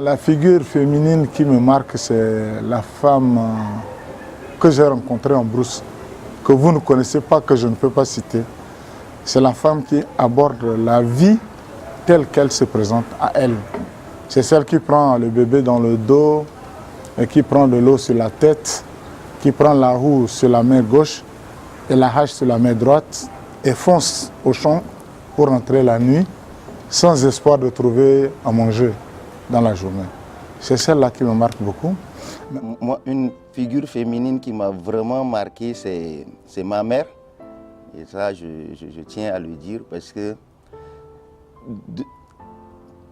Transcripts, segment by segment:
La figure féminine qui me marque, c'est la femme que j'ai rencontrée en brousse, que vous ne connaissez pas, que je ne peux pas citer. C'est la femme qui aborde la vie telle qu'elle se présente à elle. C'est celle qui prend le bébé dans le dos, et qui prend de l'eau sur la tête, qui prend la roue sur la main gauche et la hache sur la main droite et fonce au champ pour rentrer la nuit sans espoir de trouver à manger dans la journée. C'est celle-là qui me marque beaucoup. Moi, une figure féminine qui m'a vraiment marqué, c'est ma mère. Et ça, je tiens à le dire parce que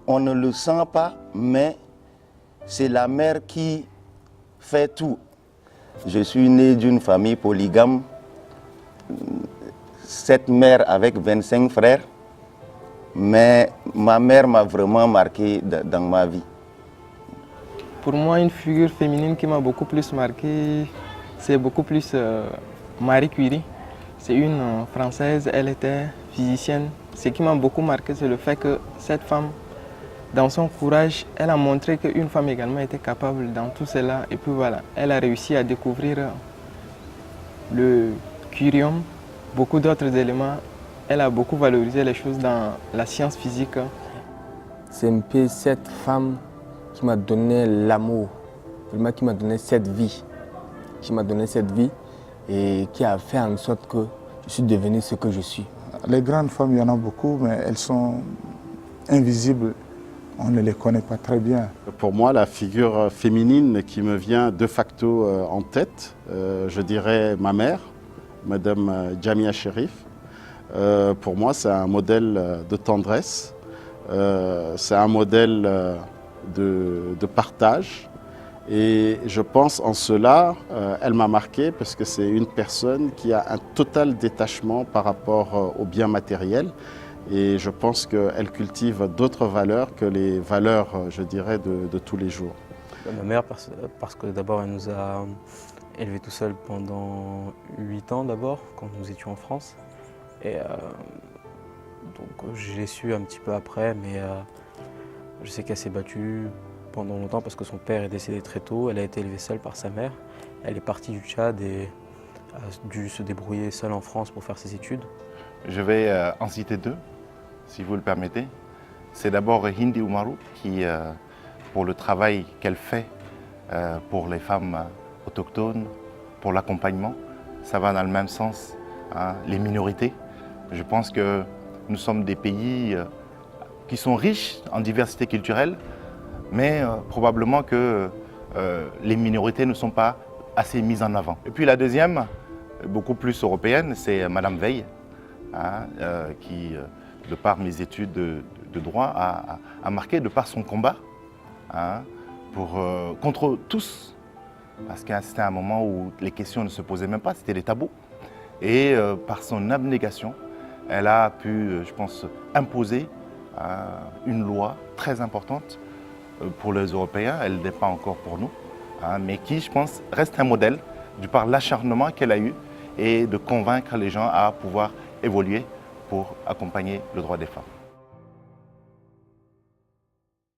on ne le sent pas, mais c'est la mère qui fait tout. Je suis né d'une famille polygame, 7 mères avec 25 frères, mais ma mère m'a vraiment marqué dans ma vie. Pour moi, une figure féminine qui m'a beaucoup plus marqué, c'est beaucoup plus Marie Curie. C'est une Française, elle était physicienne. Ce qui m'a beaucoup marqué, c'est le fait que cette femme, dans son courage, elle a montré qu'une femme également était capable dans tout cela. Et puis voilà, elle a réussi à découvrir le curium, beaucoup d'autres éléments. Elle a beaucoup valorisé les choses dans la science physique. C'est un peu cette femme qui m'a donné l'amour, vraiment qui m'a donné cette vie. Qui m'a donné cette vie et qui a fait en sorte que je suis devenu ce que je suis. Les grandes femmes, il y en a beaucoup, mais elles sont invisibles. On ne les connaît pas très bien. Pour moi, la figure féminine qui me vient de facto en tête, je dirais ma mère, Madame Jamia Cherif. Pour moi, c'est un modèle de tendresse, c'est un modèle de partage. Et je pense en cela, elle m'a marqué parce que c'est une personne qui a un total détachement par rapport aux biens matériels. Et je pense qu'elle cultive d'autres valeurs que les valeurs, je dirais, de tous les jours. Ma mère, parce que d'abord, elle nous a élevés tout seuls pendant 8 ans d'abord, quand nous étions en France. Et donc j'ai su un petit peu après, mais je sais qu'elle s'est battue pendant longtemps parce que son père est décédé très tôt. Elle a été élevée seule par sa mère. Elle est partie du Tchad et a dû se débrouiller seule en France pour faire ses études. Je vais en citer 2, si vous le permettez. C'est d'abord Hindi Oumarou, qui, pour le travail qu'elle fait pour les femmes autochtones, pour l'accompagnement, ça va dans le même sens, hein, les minorités. Je pense que nous sommes des pays qui sont riches en diversité culturelle, mais probablement que les minorités ne sont pas assez mises en avant. Et puis la deuxième, beaucoup plus européenne, c'est Madame Veil, hein, qui, de par mes études de droit, a marqué de par son combat, hein, contre tous. Parce que c'était un moment où les questions ne se posaient même pas, c'était des tabous. Et par son abnégation, elle a pu, je pense, imposer une loi très importante pour les Européens. Elle n'est pas encore pour nous, hein, mais qui, je pense, reste un modèle du par l'acharnement qu'elle a eu et de convaincre les gens à pouvoir évoluer pour accompagner le droit des femmes.